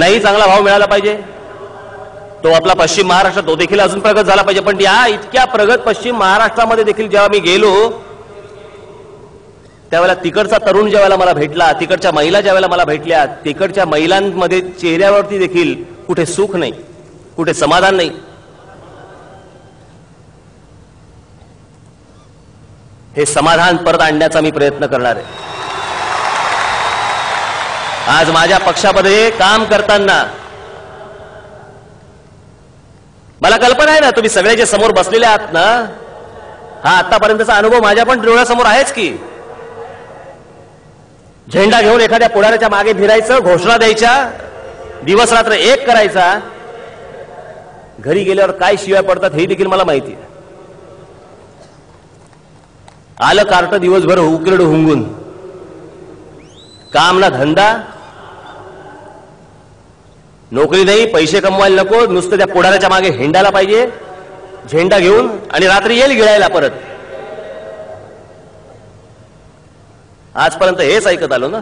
त्यांनाही चांगला भाव मिळाला पाहिजे. तो आपला पश्चिम महाराष्ट्र तो देखील अजून प्रगत झाला पाहिजे. पण या इतक्या प्रगत पश्चिम महाराष्ट्रामध्ये देखील जेव्हा मी गेलो त्यावेळेला तिकडचा तरुण ज्यावेळेला मला भेटला, तिकडच्या महिला ज्यावेळेला मला भेटल्या, तिकडच्या महिलांमध्ये चेहऱ्यावरती देखील कुठे सुख नाही, कुठे समाधान नाही. हे समाधान परत आणण्याचा मी प्रयत्न करणार आहे. आज माझ्या पक्षामध्ये काम करताना मला कल्पना आहे ना, तुम्ही सगळे जे समोर बसलेले आहात ना, हा आतापर्यंतचा अनुभव माझ्या पण डोळ्यासमोर आहेच की. झेंडा घेऊन एखाद्या पुढाऱ्याच्या मागे फिरायचं, घोषणा द्यायच्या, दिवस रात्र एक करायचा, घरी गेल्यावर काय शिव्या पडतात हे देखील मला माहिती आहे. आलं कार्ट दिवसभर उकिरड हुंगून, काम ना धंदा, नोकरी नाही, पैसे कमवायला नको, नुसतं त्या पुढाऱ्याच्या मागे हिंडायला पाहिजे झेंडा घेऊन, आणि रात्री येईल गिळायला परत. आजपर्यंत हेच ऐकत आलो ना.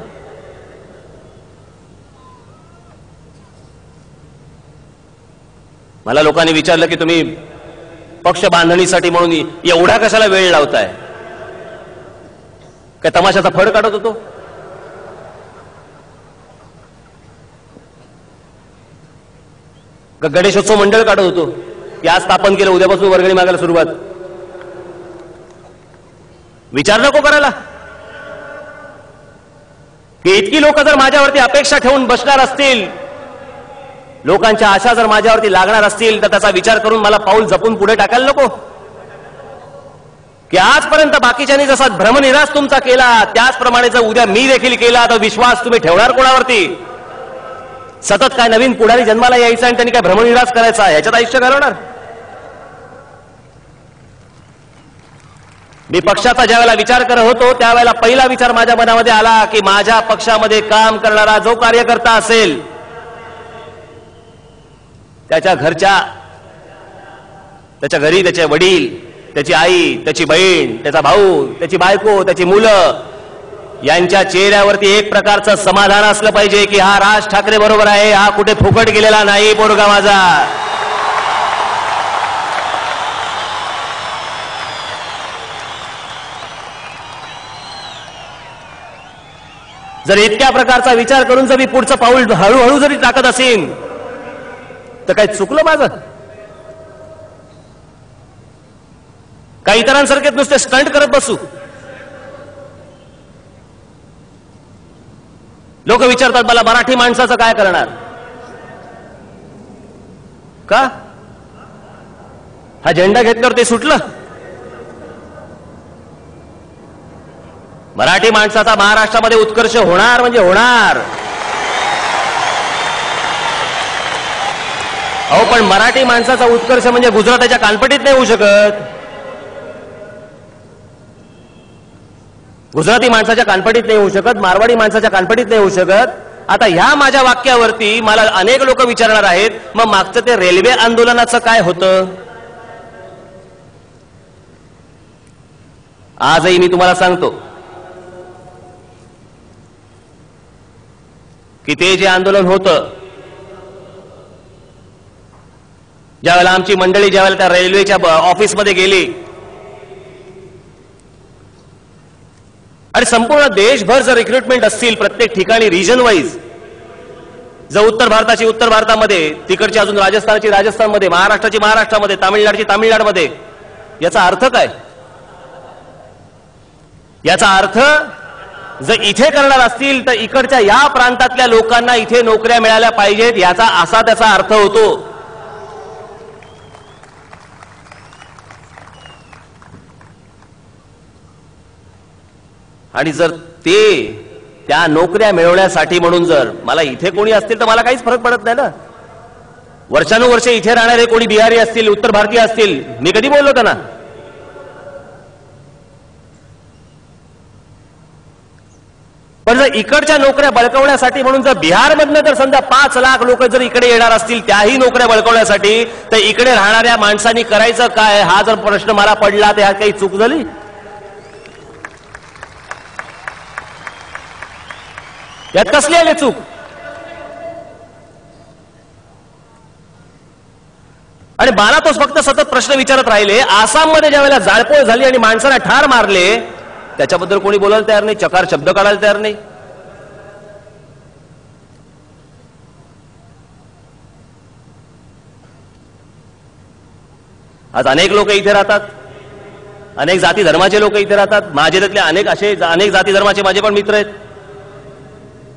मला लोकांनी विचारलं की तुम्ही पक्ष बांधणीसाठी म्हणून एवढा कशाला वेळ लावताय? काय तमाशाचा फड काढत होतो? गणेशोत्सव मंडळ काढत होतो की आज स्थापन केलं, उद्यापासून वर्गणी मागायला सुरुवात? विचार नको करायला की इतकी लोक जर माझ्यावरती अपेक्षा ठेवून बसणार असतील, लोकांच्या आशा जर माझ्यावरती लागणार असतील, तर त्याचा विचार करून मला पाऊल जपून पुढे टाकायला नको की आजपर्यंत बाकीच्यांनी जसा भ्रमनिरास तुमचा केला त्याचप्रमाणे जर उद्या मी देखील केला तर विश्वास तुम्ही ठेवणार कोणावरती? सतत काय नवीन पुढारी जन्माला यायचा आणि त्यांनी काय भ्रमनिरास करायचा, ह्याच्यात आयुष्य घालवणार? मी पक्षाचा ज्यावेळेला विचार करत होतो त्यावेळेला पहिला विचार माझ्या मनामध्ये आला की माझ्या पक्षामध्ये काम करणारा जो कार्यकर्ता असेल त्याच्या घरच्या, त्याच्या घरी त्याचे वडील, त्याची आई, त्याची बहीण, त्याचा भाऊ, त्याची बायको, त्याची मुलं यांच्या चेहऱ्यावरती एक प्रकारचं समाधान असलं पाहिजे की हा राज ठाकरे बरोबर आहे, हा कुठे फुकट गेलेला नाही पोरगा माझा. जर इतक्या प्रकारचा विचार करून जर मी पुढचं पाऊल हळूहळू जरी टाकत असेल तर काही चुकलं माझं? काही इतरांसारखे नुसते स्टंट करत बसू? लोक विचारतात मला, मराठी माणसाचं काय करणार? का हा झेंडा घेतल्यावर ते सुटलं? मराठी माणसाचा महाराष्ट्रामध्ये उत्कर्ष होणार म्हणजे होणार. अहो पण मराठी माणसाचा उत्कर्ष म्हणजे गुजराताच्या कानपटीत नाही होऊ शकत, गुजराती माणसाच्या कानपटीत नाही होऊ शकत, मारवाडी माणसाच्या कानपटीत नाही होऊ शकत. आता ह्या माझ्या वाक्यावरती मला अनेक लोक विचारणार आहेत, मग मागचं ते रेल्वे आंदोलनाचं काय होतं? आजही मी तुम्हाला सांगतो की ते जे आंदोलन होतं, ज्यावेळेला आमची मंडळी ज्यावेळेला त्या रेल्वेच्या ऑफिसमध्ये गेली आणि संपूर्ण देशभर जर रिक्रुटमेंट असतील प्रत्येक ठिकाणी रिजन वाईज, जर उत्तर भारताची उत्तर भारतामध्ये, तिकडची अजून राजस्थानची राजस्थानमध्ये, महाराष्ट्राची महाराष्ट्रामध्ये, तामिळनाडूची तामिळनाडूमध्ये, याचा अर्थ काय? याचा अर्थ जर इथे करणार असतील तर इकडच्या या प्रांतातल्या लोकांना इथे नोकऱ्या मिळाल्या पाहिजेत, याचा असा त्याचा अर्थ होतो. आणि जर त्या नोकऱ्या मिळवण्यासाठी म्हणून जर मला इथे कोणी असतील तर मला काहीच फरक पडत नाही ना. वर्षानुवर्षे इथे राहणारे कोणी बिहारी असतील, उत्तर भारतीय असतील, मी कधी बोललो त्यांना? पण जर इकडच्या नोकऱ्या बळकवण्यासाठी म्हणून जर बिहारमधनं जर समजा 5 लाख लोक जर इकडे येणार असतील त्याही नोकऱ्या बळकवण्यासाठी, तर इकडे राहणाऱ्या माणसांनी करायचं काय, हा जर प्रश्न मला पडला तर ह्यात काही चूक झाली? यात कसली आली चूक? आणि मला तो फक्त सतत प्रश्न विचारत राहिले, आसाममध्ये ज्या वेळेला जाळपोळ झाली आणि माणसाला ठार मारले त्याच्याबद्दल कोणी बोलायला तयार नाही, चकार शब्द काढायला तयार नाही. आज अनेक लोक इथे राहतात, अनेक जाती धर्माचे लोक इथे राहतात. माझे त्यातले अनेक जाती धर्माचे माझे पण मित्र आहेत.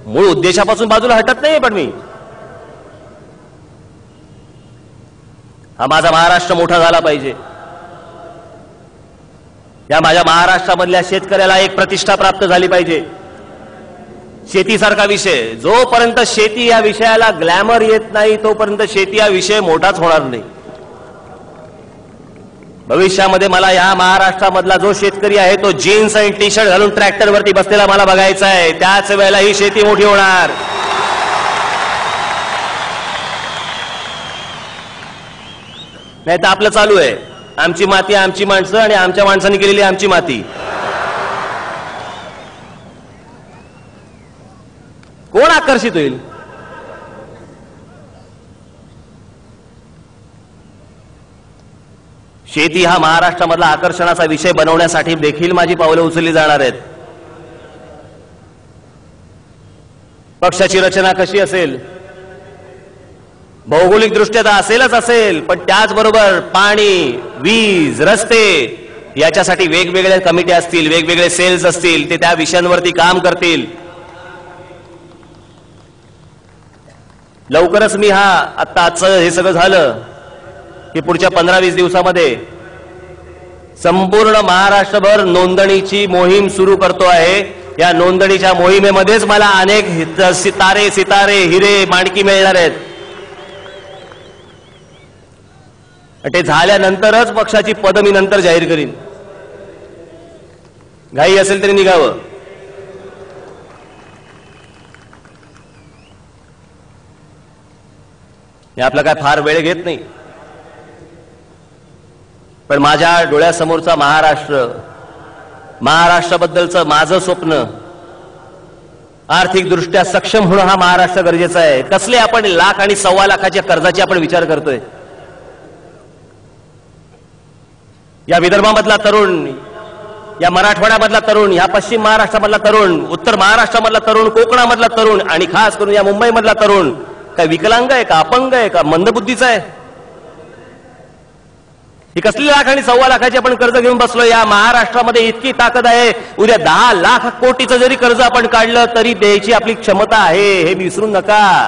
मूळ उद्देशापासून बाजूला हटत नाही. पण मी हा माझा महाराष्ट्र मोठा झाला पाहिजे, या माझ्या महाराष्ट्रामधल्या शेतकऱ्याला एक प्रतिष्ठा प्राप्त झाली पाहिजे. शेतीसारखा विषय, जोपर्यंत शेती या विषयाला ग्लॅमर येत नाही तोपर्यंत शेती हा विषय मोठाच होणार नाही. भविष्यामध्ये मला या महाराष्ट्रामधला जो शेतकरी आहे तो जीन्स आणि टी शर्ट घालून ट्रॅक्टरवरती बसलेला मला बघायचा आहे. त्याच वेळेला ही शेती मोठी होणार. नाही तर आपलं चालू आहे, आमची माती आमची माणसं आणि आमच्या माणसांनी केलेली आमची माती. कोण आकर्षित होईल? शेती हा महाराष्ट्रामधला आकर्षणाचा विषय बनवण्यासाठी देखील माझी पावलं उचलली जाणार आहेत. पक्षाची रचना कशी असेल? भौगोलिक दृष्ट्या तर असेलच असेल, पण त्याचबरोबर पाणी, वीज, रस्ते याच्यासाठी वेगवेगळ्या कमिटी असतील, वेगवेगळे सेल्स असतील, ते त्या विषयांवरती काम करतील. लवकरच मी आजचं हे सगळं झालं की पुढच्या 15-20 दिवसामध्ये संपूर्ण महाराष्ट्रभर नोंदणीची मोहीम सुरू करतो आहे. या नोंदणीच्या मोहिमेमध्येच मला अनेक सितारे, हिरे, माणकी मिळणार आहेत. ते झाल्यानंतरच पक्षाची पद मी नंतर जाहीर करीन. घाई असेल तरी निघावं. मी आपला काय फार वेळ घेत नाही, पण माझ्या डोळ्यासमोरचा महाराष्ट्राबद्दलचं माझं स्वप्न, आर्थिक दृष्ट्या सक्षम होणं हा महाराष्ट्र गरजेचा आहे. कसले आपण लाख आणि 1.25 लाखाच्या कर्जाची आपण विचार करतोय? या विदर्भामधला तरुण, या मराठवाड्यामधला तरुण, या पश्चिम महाराष्ट्रामधला तरुण, उत्तर महाराष्ट्रामधला तरुण, कोकणामधला तरुण आणि खास करून या मुंबईमधला तरुण काय विकलांग आहे का, अपंग आहे का, मंदबुद्धीचा आहे? ही कसली लाख आणि 1.25 लाखाची आपण कर्ज घेऊन बसलो? या महाराष्ट्रामध्ये इतकी ताकद आहे, उद्या 10 लाख कोटीचं जरी कर्ज आपण काढलं तरी द्यायची आपली क्षमता आहे, हे विसरू नका.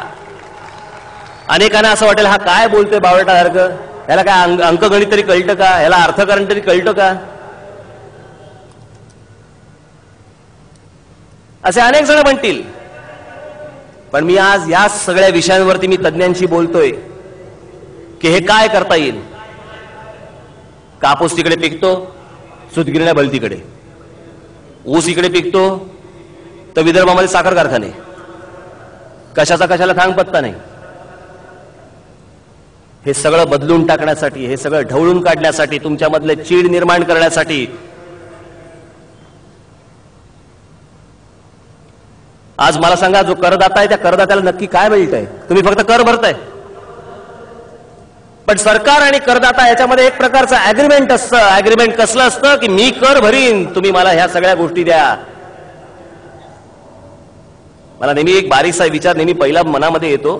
अनेकांना असं वाटेल हा काय बोलतोय बावळटासारखं, याला काय अंकगणित तरी कळतं का, याला अर्थकारण तरी कळतं का? असे अनेक जण म्हणतील. पण मी आज या सगळ्या विषयांवरती मी तज्ञांशी बोलतोय की हे काय करता येईल. कापूस तिकडे पिकतो, सूतगिरण्या भलतीकडे, ऊस इकडे पिकतो तर विदर्भामध्ये साखर कारखाने, कशाचा कशाला थांग पत्ता नाही. हे सगळं बदलून टाकण्यासाठी, हे सगळं ढवळून काढण्यासाठी, तुमच्यामधले चीड निर्माण करण्यासाठी आज मला सांगा, जो करदाता आहे त्या करदात्याला नक्की काय मिळतंय? तुम्ही फक्त कर भरताय, पण सरकार आणि करदाता याच्यामध्ये एक प्रकारचं अग्रीमेंट असतं. अग्रीमेंट कसलं असतं की मी कर भरीन, तुम्ही मला ह्या सगळ्या गोष्टी द्या. मला नेहमी एक बारीकसा विचार नेहमी पहिला मनामध्ये येतो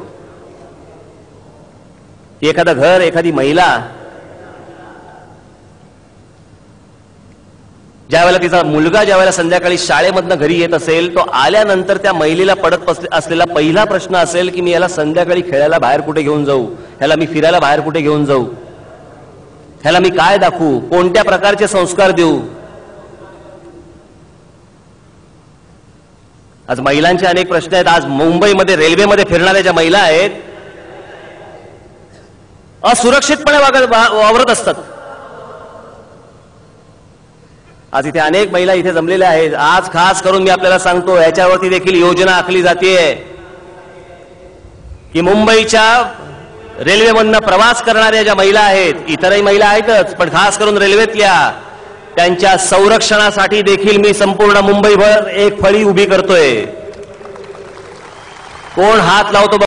की एखादं घर, एखादी महिला ज्यावेळेला तिचा मुलगा ज्यावेळेला संध्याकाळी शाळेमधनं घरी येत असेल, तो आल्यानंतर त्या महिलेला पडत असलेला पहिला प्रश्न असेल की मी याला संध्याकाळी खेळायला बाहेर कुठे घेऊन जाऊ, ह्याला मी फिरायला बाहेर कुठे घेऊन जाऊ, ह्याला मी काय दाखवू, कोणत्या प्रकारचे संस्कार देऊ. आज महिलांचे अनेक प्रश्न आहेत. आज मुंबईमध्ये रेल्वेमध्ये फिरणाऱ्या ज्या महिला आहेत असुरक्षितपणे वावरत असतात. आज इथे अनेक महिला इथे जमलेल्या आहेत. आज खास करून मी आपल्याला सांगतो, याच्यावरती देखील योजना आखली जाते की मुंबईच्या रेल्वेमधनं प्रवास करणाऱ्या ज्या महिला आहेत, इतरही महिला आहेतच, पण खास करून रेल्वेतल्या, त्यांच्या संरक्षणासाठी देखील मी संपूर्ण मुंबईभर एक फळी उभी करतोय. कोण हात लावतो